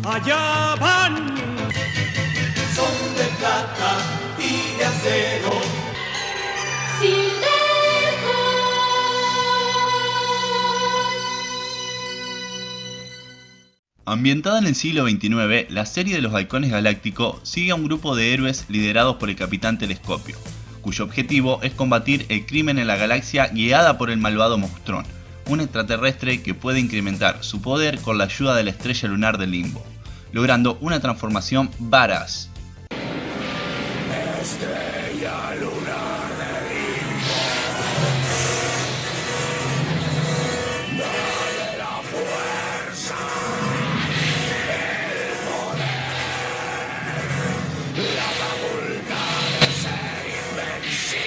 allá van. Son de plata y de acero. Ambientada en el siglo XXIX, la serie de los Halcones Galácticos sigue a un grupo de héroes liderados por el Capitán Telescopio, cuyo objetivo es combatir el crimen en la galaxia guiada por el malvado Monstrón, un extraterrestre que puede incrementar su poder con la ayuda de la estrella lunar del Limbo, logrando una transformación badass. Estrella lunar del Limbo. Dale la fuerza. El poder. La facultad de ser invencible.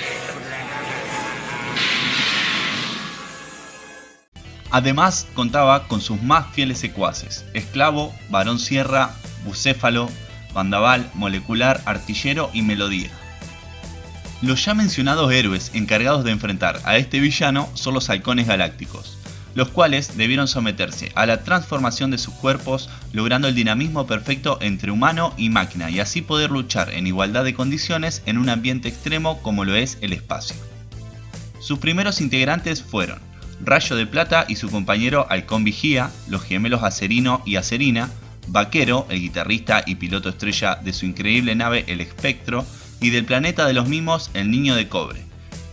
Además, contaba con sus más fieles secuaces: Esclavo, Barón Sierra, Bucéfalo, Bandaval, Molecular, Artillero y Melodía. Los ya mencionados héroes encargados de enfrentar a este villano son los Halcones Galácticos, los cuales debieron someterse a la transformación de sus cuerpos, logrando el dinamismo perfecto entre humano y máquina, y así poder luchar en igualdad de condiciones en un ambiente extremo como lo es el espacio. Sus primeros integrantes fueron Rayo de Plata y su compañero Halcón Vigía, los gemelos Acerino y Acerina, Vaquero, el guitarrista y piloto estrella de su increíble nave el Espectro, y del planeta de los mimos el Niño de Cobre.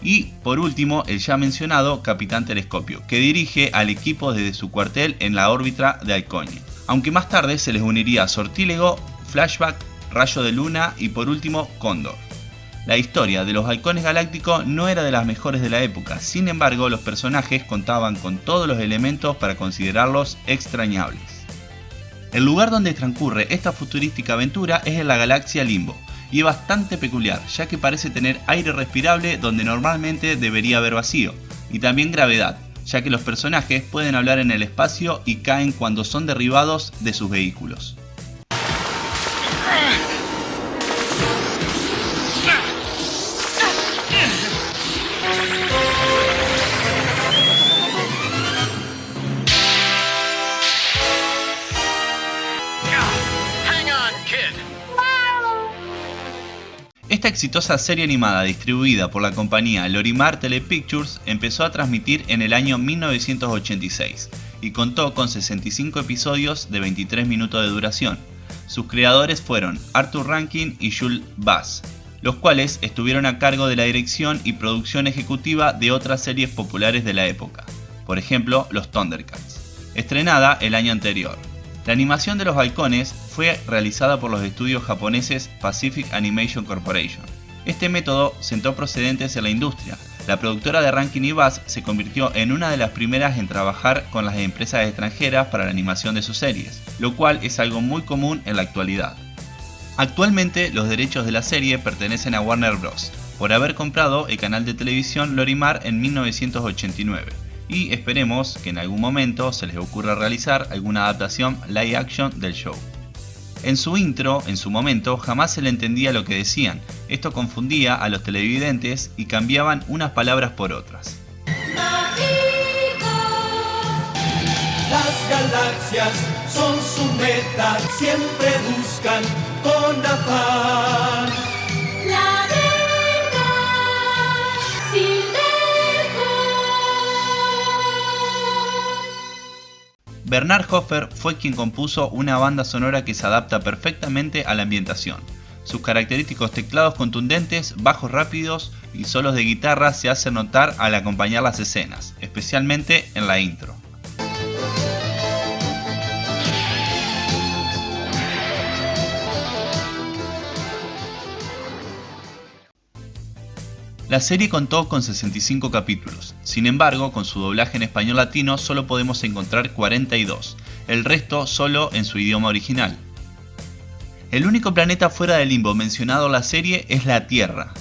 Y, por último, el ya mencionado Capitán Telescopio, que dirige al equipo desde su cuartel en la órbita de Halconia. Aunque más tarde se les uniría Sortílego, Flashback, Rayo de Luna y por último Cóndor. La historia de los Halcones Galácticos no era de las mejores de la época, sin embargo los personajes contaban con todos los elementos para considerarlos extrañables. El lugar donde transcurre esta futurística aventura es en la galaxia Limbo, y es bastante peculiar, ya que parece tener aire respirable donde normalmente debería haber vacío, y también gravedad, ya que los personajes pueden hablar en el espacio y caen cuando son derribados de sus vehículos. Esta exitosa serie animada distribuida por la compañía Lorimar Telepictures empezó a transmitir en el año 1986 y contó con 65 episodios de 23 minutos de duración. Sus creadores fueron Arthur Rankin y Jules Bass, los cuales estuvieron a cargo de la dirección y producción ejecutiva de otras series populares de la época, por ejemplo los Thundercats, estrenada el año anterior. La animación de los halcones fue realizada por los estudios japoneses Pacific Animation Corporation. Este método sentó precedentes en la industria. La productora de Rankin y Bass se convirtió en una de las primeras en trabajar con las empresas extranjeras para la animación de sus series, lo cual es algo muy común en la actualidad. Actualmente los derechos de la serie pertenecen a Warner Bros. Por haber comprado el canal de televisión Lorimar en 1989. Y esperemos que en algún momento se les ocurra realizar alguna adaptación live action del show. En su intro, en su momento, jamás se le entendía lo que decían. Esto confundía a los televidentes y cambiaban unas palabras por otras. Las galaxias son su meta, siempre buscan con afán. La verdad, sin Bernard Hoffer fue quien compuso una banda sonora que se adapta perfectamente a la ambientación. Sus característicos teclados contundentes, bajos rápidos y solos de guitarra se hacen notar al acompañar las escenas, especialmente en la intro. La serie contó con 65 capítulos, sin embargo, con su doblaje en español latino solo podemos encontrar 42, el resto solo en su idioma original. El único planeta fuera del Limbo mencionado en la serie es la Tierra.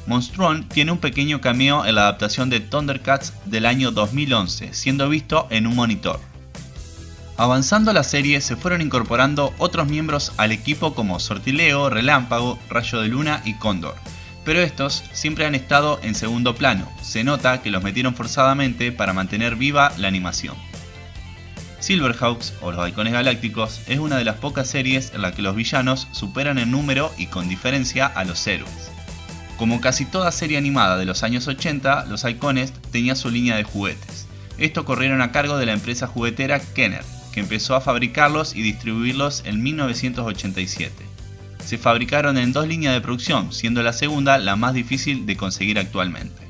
Monstrón tiene un pequeño cameo en la adaptación de Thundercats del año 2011, siendo visto en un monitor. Avanzando la serie se fueron incorporando otros miembros al equipo como Sortilego, Relámpago, Rayo de Luna y Cóndor. Pero estos siempre han estado en segundo plano, se nota que los metieron forzadamente para mantener viva la animación. Silverhawks, o los Halcones Galácticos, es una de las pocas series en la que los villanos superan en número y con diferencia a los héroes. Como casi toda serie animada de los años 80, los Halcones tenían su línea de juguetes. Estos corrieron a cargo de la empresa juguetera Kenner, que empezó a fabricarlos y distribuirlos en 1987. Se fabricaron en 2 líneas de producción, siendo la segunda la más difícil de conseguir actualmente.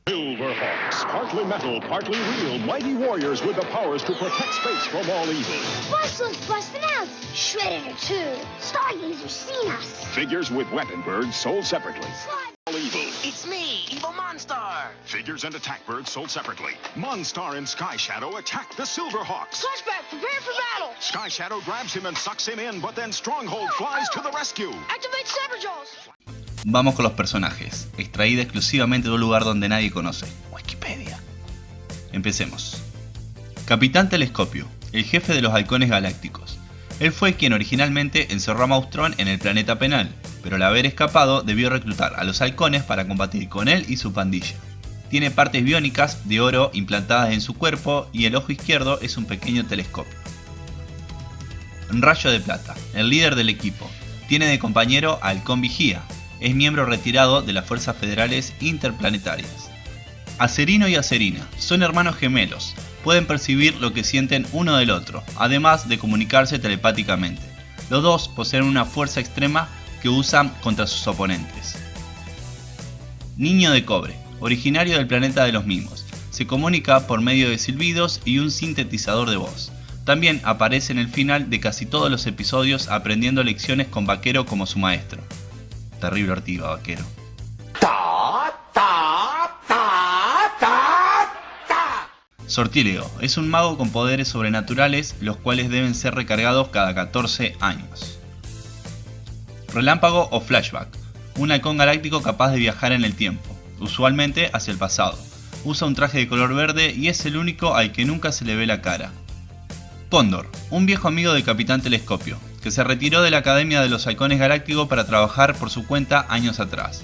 Silverhawks, partly metal, partly real, mighty warriors with the powers to protect space from all evil. Bustle's busting out. Shredder too. Stargazer seen us. Figures with weapon birds sold separately. Slide. All evil. It's me, Evil Monstar! Figures and attack birds sold separately. Monstar and Sky Shadow attack the Silverhawks. Flashback, prepare for battle. Sky Shadow grabs him and sucks him in, but then Stronghold flies to the rescue. Activate Saberjaws. Vamos con los personajes, extraída exclusivamente de un lugar donde nadie conoce, Wikipedia. Empecemos. Capitán Telescopio, el jefe de los Halcones Galácticos. Él fue quien originalmente encerró a Maustron en el planeta penal, pero al haber escapado debió reclutar a los halcones para combatir con él y su pandilla. Tiene partes biónicas de oro implantadas en su cuerpo y el ojo izquierdo es un pequeño telescopio. Rayo de Plata, el líder del equipo. Tiene de compañero a Halcón Vigía. Es miembro retirado de las Fuerzas Federales Interplanetarias. Acerino y Acerina son hermanos gemelos. Pueden percibir lo que sienten uno del otro, además de comunicarse telepáticamente. Los dos poseen una fuerza extrema que usan contra sus oponentes. Niño de Cobre, originario del planeta de los Mimos. Se comunica por medio de silbidos y un sintetizador de voz. También aparece en el final de casi todos los episodios aprendiendo lecciones con Vaquero como su maestro. Terrible ortiga, Vaquero. Sortílego es un mago con poderes sobrenaturales, los cuales deben ser recargados cada 14 años. Relámpago o Flashback, un halcón galáctico capaz de viajar en el tiempo, usualmente hacia el pasado. Usa un traje de color verde y es el único al que nunca se le ve la cara. Cóndor, un viejo amigo del Capitán Telescopio, que se retiró de la Academia de los Halcones Galácticos para trabajar por su cuenta años atrás.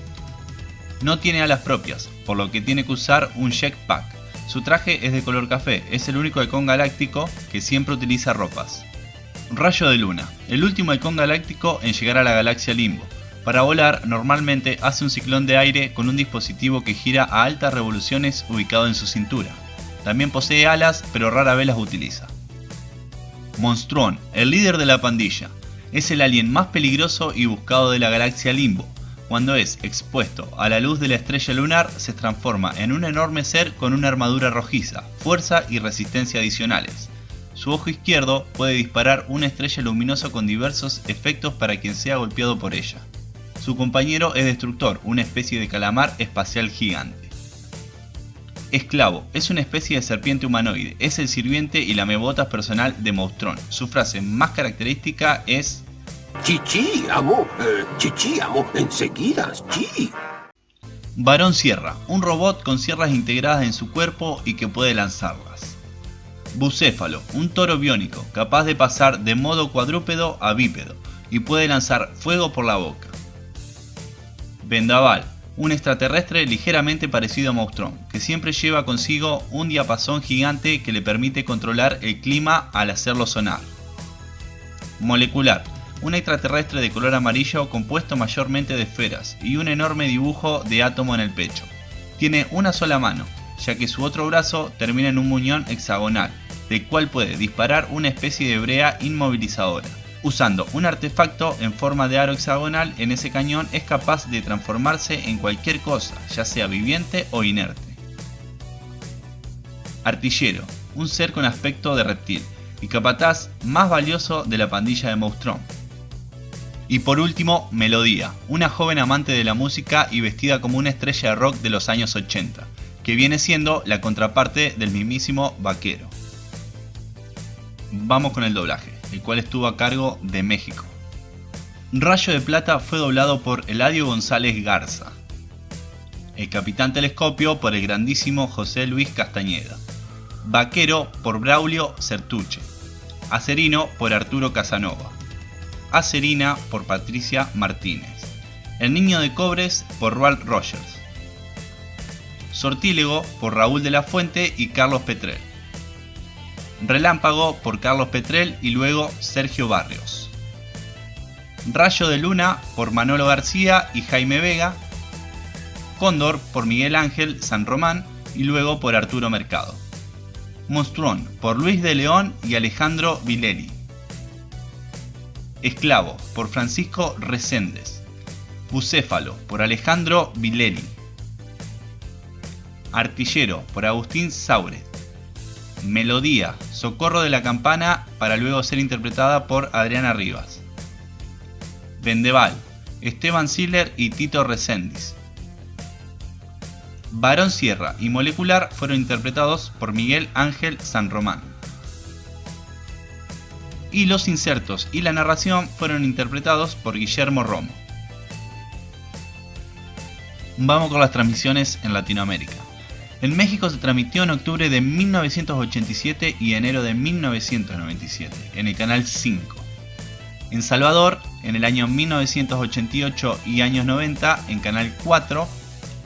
No tiene alas propias, por lo que tiene que usar un jetpack. Su traje es de color café, es el único halcón galáctico que siempre utiliza ropas. Rayo de Luna, el último halcón galáctico en llegar a la galaxia Limbo. Para volar, normalmente hace un ciclón de aire con un dispositivo que gira a altas revoluciones ubicado en su cintura. También posee alas, pero rara vez las utiliza. Monstrón, el líder de la pandilla. Es el alien más peligroso y buscado de la galaxia Limbo. Cuando es expuesto a la luz de la estrella lunar, se transforma en un enorme ser con una armadura rojiza, fuerza y resistencia adicionales. Su ojo izquierdo puede disparar una estrella luminosa con diversos efectos para quien sea golpeado por ella. Su compañero es Destructor, una especie de calamar espacial gigante. Esclavo, es una especie de serpiente humanoide, es el sirviente y lamebotas personal de Monstrón. Su frase más característica es: Chichi, amo, enseguida, chi. Barón Sierra, un robot con sierras integradas en su cuerpo y que puede lanzarlas. Bucéfalo, un toro biónico, capaz de pasar de modo cuadrúpedo a bípedo y puede lanzar fuego por la boca. Vendaval, un extraterrestre ligeramente parecido a Monstrón, que siempre lleva consigo un diapasón gigante que le permite controlar el clima al hacerlo sonar. Molecular, un extraterrestre de color amarillo compuesto mayormente de esferas y un enorme dibujo de átomo en el pecho. Tiene una sola mano, ya que su otro brazo termina en un muñón hexagonal, del cual puede disparar una especie de brea inmovilizadora. Usando un artefacto en forma de aro hexagonal en ese cañón es capaz de transformarse en cualquier cosa, ya sea viviente o inerte. Artillero, un ser con aspecto de reptil y capataz más valioso de la pandilla de Monstrón. Y por último, Melodía, una joven amante de la música y vestida como una estrella de rock de los años 80, que viene siendo la contraparte del mismísimo Vaquero. Vamos con el doblaje, el cual estuvo a cargo de México. Rayo de Plata fue doblado por Eladio González Garza. El Capitán Telescopio por el grandísimo José Luis Castañeda. Vaquero por Braulio Certuche. Acerino por Arturo Casanova. Acerina por Patricia Martínez. El Niño de Cobres por Ralph Rogers. Sortílego por Raúl de la Fuente y Carlos Petrel. Relámpago por Carlos Petrel y luego Sergio Barrios. Rayo de Luna por Manolo García y Jaime Vega. Cóndor por Miguel Ángel San Román y luego por Arturo Mercado. Monstruón por Luis de León y Alejandro Vilelli. Esclavo por Francisco Reséndez. Bucéfalo por Alejandro Vilelli. Artillero por Agustín Saure. Melodía, Socorro de la Campana, para luego ser interpretada por Adriana Rivas. Vendeval, Esteban Siller y Tito Reséndiz. Barón Sierra y Molecular fueron interpretados por Miguel Ángel San Román. Y los insertos y la narración fueron interpretados por Guillermo Romo. Vamos con las transmisiones en Latinoamérica. En México se transmitió en octubre de 1987 y enero de 1997 en el canal 5. En Salvador en el año 1988 y años 90 en canal 4.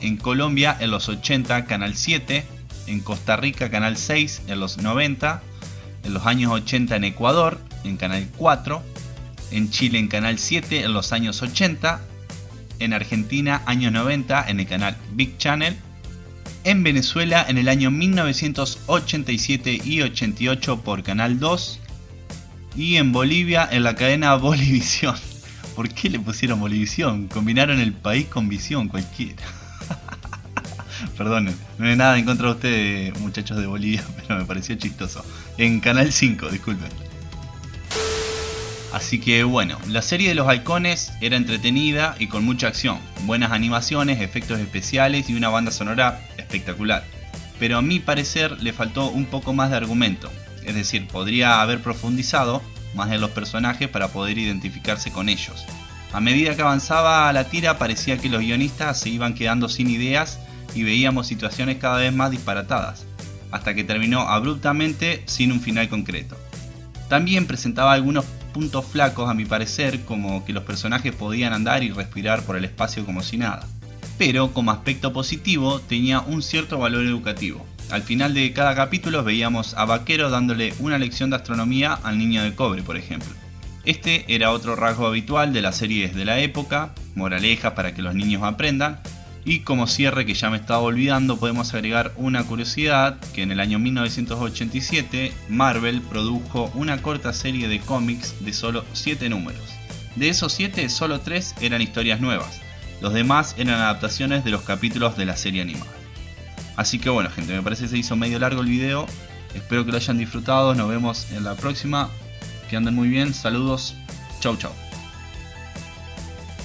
En Colombia en los 80 canal 7. En Costa Rica canal 6 en los 90. En los años 80 en Ecuador en canal 4. En Chile en canal 7 en los años 80. En Argentina años 90 en el canal Big Channel. En Venezuela en el año 1987 y 88 por Canal 2. Y en Bolivia en la cadena Bolivisión. ¿Por qué le pusieron Bolivisión? Combinaron el país con visión cualquiera. Perdonen, no hay nada en contra de ustedes, muchachos de Bolivia, pero me pareció chistoso. En Canal 5, disculpen. Así que bueno, la serie de los halcones era entretenida y con mucha acción, buenas animaciones, efectos especiales y una banda sonora espectacular. Pero a mi parecer le faltó un poco más de argumento, es decir, podría haber profundizado más en los personajes para poder identificarse con ellos. A medida que avanzaba la tira parecía que los guionistas se iban quedando sin ideas y veíamos situaciones cada vez más disparatadas, hasta que terminó abruptamente sin un final concreto. También presentaba algunos puntos flacos a mi parecer, como que los personajes podían andar y respirar por el espacio como si nada. Pero como aspecto positivo tenía un cierto valor educativo. Al final de cada capítulo veíamos a Vaquero dándole una lección de astronomía al niño de cobre, por ejemplo. Este era otro rasgo habitual de las series de la época, moralejas para que los niños aprendan. Y como cierre, que ya me estaba olvidando, podemos agregar una curiosidad, que en el año 1987 Marvel produjo una corta serie de cómics de solo 7 números. De esos 7, solo 3 eran historias nuevas, los demás eran adaptaciones de los capítulos de la serie animada. Así que bueno gente, me parece que se hizo medio largo el video, espero que lo hayan disfrutado, nos vemos en la próxima, que anden muy bien, saludos, chau chau.